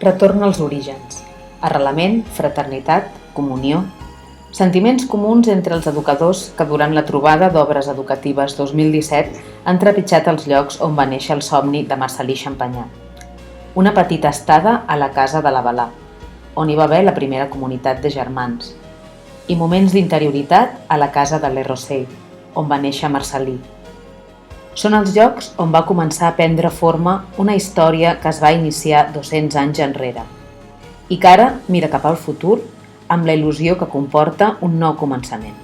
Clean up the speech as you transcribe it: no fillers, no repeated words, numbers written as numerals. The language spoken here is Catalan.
Retorn als orígens. Arrelament, fraternitat, comunió. Sentiments comuns entre els educadors que durant la trobada d'obres educatives 2017 han trepitjat els llocs on va néixer el somni de Marcel·lí Champagnat. Una petita estada a la casa de l'Avalà, on hi va haver la primera comunitat de germans, i moments d'interioritat a la casa de Le Rosell, on va néixer Marcel·lí. Són els llocs on va començar a prendre forma una història que es va iniciar 200 anys enrere i que ara mira cap al futur amb la il·lusió que comporta un nou començament.